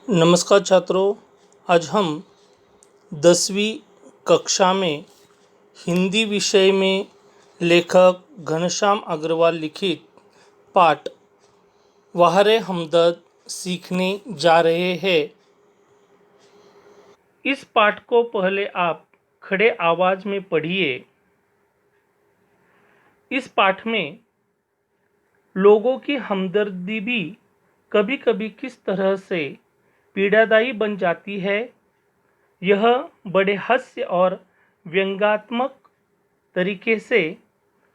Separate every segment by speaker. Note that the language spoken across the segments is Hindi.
Speaker 1: नमस्कार छात्रों। आज हम 10वीं कक्षा में हिंदी विषय में लेखक घनश्याम अग्रवाल लिखित पाठ वाहरे हमदर्द सीखने जा रहे हैं। इस पाठ को पहले आप खड़े आवाज में पढ़िए। इस पाठ में लोगों की हमदर्दी भी कभी कभी किस तरह से पीड़ादायी बन जाती है, यह बड़े हास्य और व्यंग्यात्मक तरीके से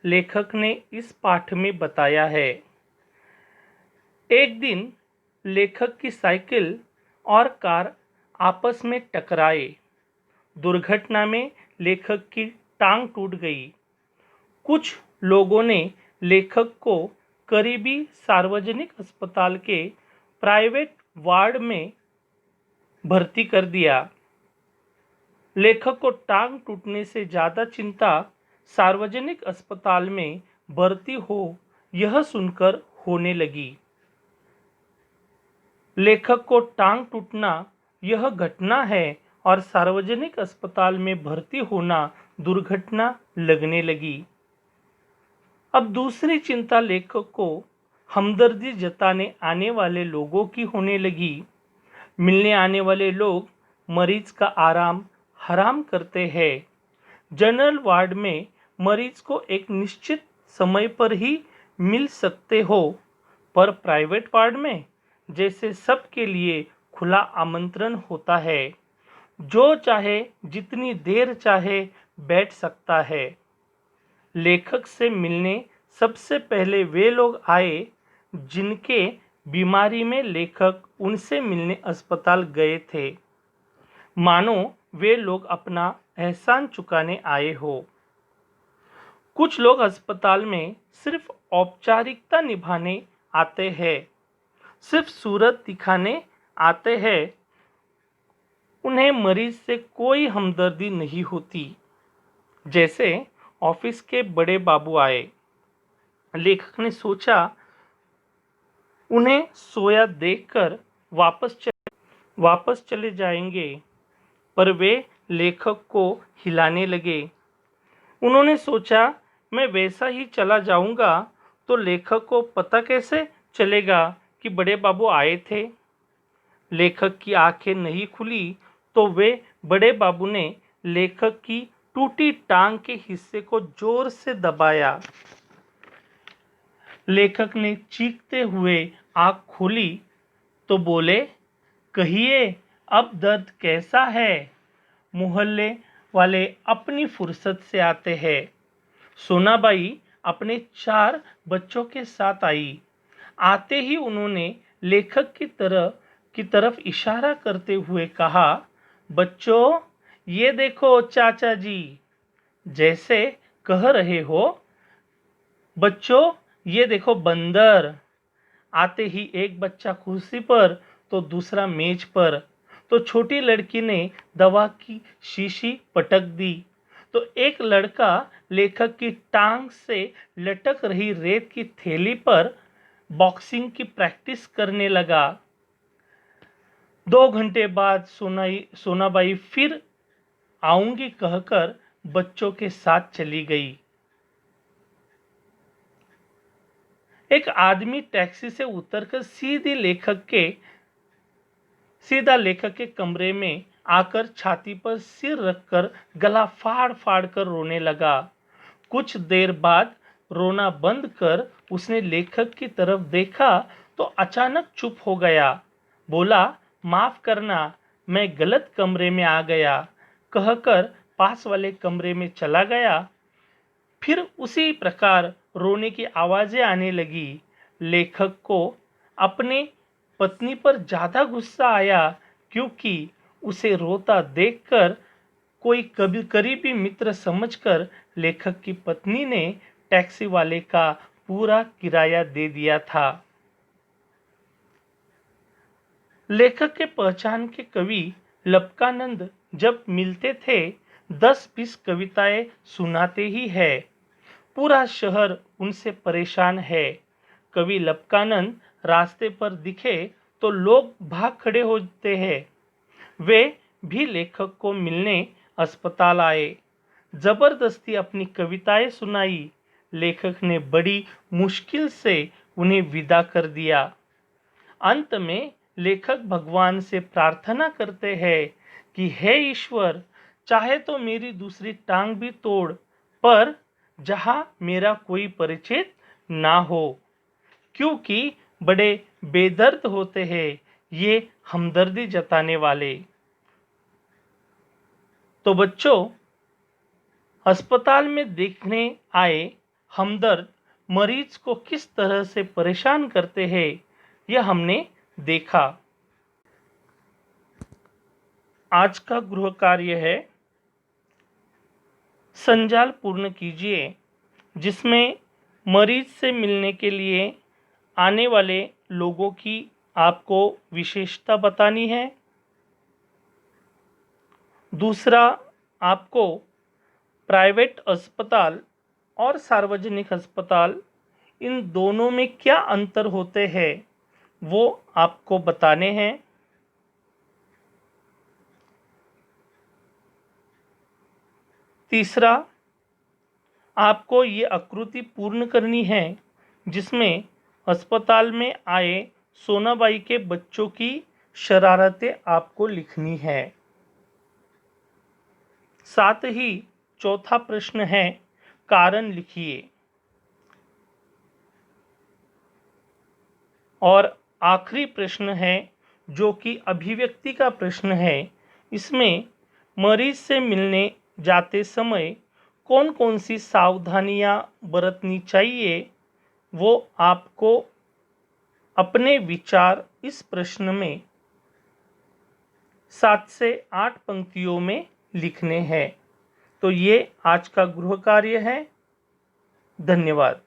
Speaker 1: लेखक ने इस पाठ में बताया है। एक दिन लेखक की साइकिल और कार आपस में टकराए। दुर्घटना में लेखक की टांग टूट गई। कुछ लोगों ने लेखक को करीबी सार्वजनिक अस्पताल के प्राइवेट वार्ड में भर्ती कर दिया। लेखक को टांग टूटने से ज्यादा चिंता सार्वजनिक अस्पताल में भर्ती हो यह सुनकर होने लगी। लेखक को टांग टूटना यह घटना है और सार्वजनिक अस्पताल में भर्ती होना दुर्घटना लगने लगी। अब दूसरी चिंता लेखक को हमदर्दी जताने आने वाले लोगों की होने लगी। मिलने आने वाले लोग मरीज का आराम हराम करते हैं। जनरल वार्ड में मरीज को एक निश्चित समय पर ही मिल सकते हो, पर प्राइवेट वार्ड में जैसे सबके लिए खुला आमंत्रण होता है, जो चाहे जितनी देर चाहे बैठ सकता है। लेखक से मिलने सबसे पहले वे लोग आए जिनके बीमारी में लेखक उनसे मिलने अस्पताल गए थे, मानो वे लोग अपना एहसान चुकाने आए हो। कुछ लोग अस्पताल में सिर्फ औपचारिकता निभाने आते हैं, सिर्फ सूरत दिखाने आते हैं। उन्हें मरीज से कोई हमदर्दी नहीं होती। जैसे ऑफिस के बड़े बाबू आए। लेखक ने सोचा उन्हें सोया देखकर वापस चले जाएंगे, पर वे लेखक को हिलाने लगे। उन्होंने सोचा मैं वैसा ही चला जाऊंगा तो लेखक को पता कैसे चलेगा कि बड़े बाबू आए थे। लेखक की आंखें नहीं खुली तो वे बड़े बाबू ने लेखक की टूटी टांग के हिस्से को जोर से दबाया। लेखक ने चीखते हुए आंख खोली तो बोले, कहिए अब दर्द कैसा है। मोहल्ले वाले अपनी फुर्सत से आते हैं। सोनाबाई अपने 4 बच्चों के साथ आई। आते ही उन्होंने लेखक की तरफ इशारा करते हुए कहा, बच्चों ये देखो चाचा जी। जैसे कह रहे हो, बच्चों ये देखो बंदर। आते ही एक बच्चा कुर्सी पर तो दूसरा मेज पर। तो छोटी लड़की ने दवा की शीशी पटक दी तो एक लड़का लेखक की टांग से लटक रही रेत की थैली पर बॉक्सिंग की प्रैक्टिस करने लगा। 2 घंटे बाद सोनाबाई फिर आऊंगी कहकर बच्चों के साथ चली गई। एक आदमी टैक्सी से उतरकर सीधा लेखक के कमरे में आकर छाती पर सिर रखकर गला फाड़ फाड़ कर रोने लगा। कुछ देर बाद रोना बंद कर उसने लेखक की तरफ देखा तो अचानक चुप हो गया। बोला, माफ करना, मैं गलत कमरे में आ गया, कहकर पास वाले कमरे में चला गया। फिर उसी प्रकार रोने की आवाजें आने लगी। लेखक को अपने पत्नी पर ज्यादा गुस्सा आया, क्योंकि उसे रोता देखकर कोई करीबी मित्र समझकर लेखक की पत्नी ने टैक्सी वाले का पूरा किराया दे दिया था। लेखक के पहचान के कवि लपकानंद जब मिलते थे 10-20 कविताएं सुनाते ही है। पूरा शहर उनसे परेशान है। कवि लपकानंद रास्ते पर दिखे तो लोग भाग खड़े होते हैं। वे भी लेखक को मिलने अस्पताल आए, जबरदस्ती अपनी कविताएं सुनाई। लेखक ने बड़ी मुश्किल से उन्हें विदा कर दिया। अंत में लेखक भगवान से प्रार्थना करते हैं कि हे ईश्वर, चाहे तो मेरी दूसरी टांग भी तोड़, पर जहां मेरा कोई परिचित ना हो, क्योंकि बड़े बेदर्द होते हैं ये हमदर्दी जताने वाले। तो बच्चों, अस्पताल में देखने आए हमदर्द मरीज को किस तरह से परेशान करते हैं, यह हमने देखा। आज का गृह कार्य है, संजाल पूर्ण कीजिए, जिसमें मरीज से मिलने के लिए आने वाले लोगों की आपको विशेषता बतानी है। दूसरा, आपको प्राइवेट अस्पताल और सार्वजनिक अस्पताल, इन दोनों में क्या अंतर होते हैं वो आपको बताने हैं। तीसरा, आपको ये आकृति पूर्ण करनी है जिसमें अस्पताल में आए सोनाबाई के बच्चों की शरारतें आपको लिखनी है। साथ ही चौथा प्रश्न है, कारण लिखिए। और आखिरी प्रश्न है जो कि अभिव्यक्ति का प्रश्न है, इसमें मरीज से मिलने जाते समय कौन कौन सी सावधानियां बरतनी चाहिए, वो आपको अपने विचार इस प्रश्न में 7 से 8 पंक्तियों में लिखने हैं। तो ये आज का गृह कार्य है। धन्यवाद।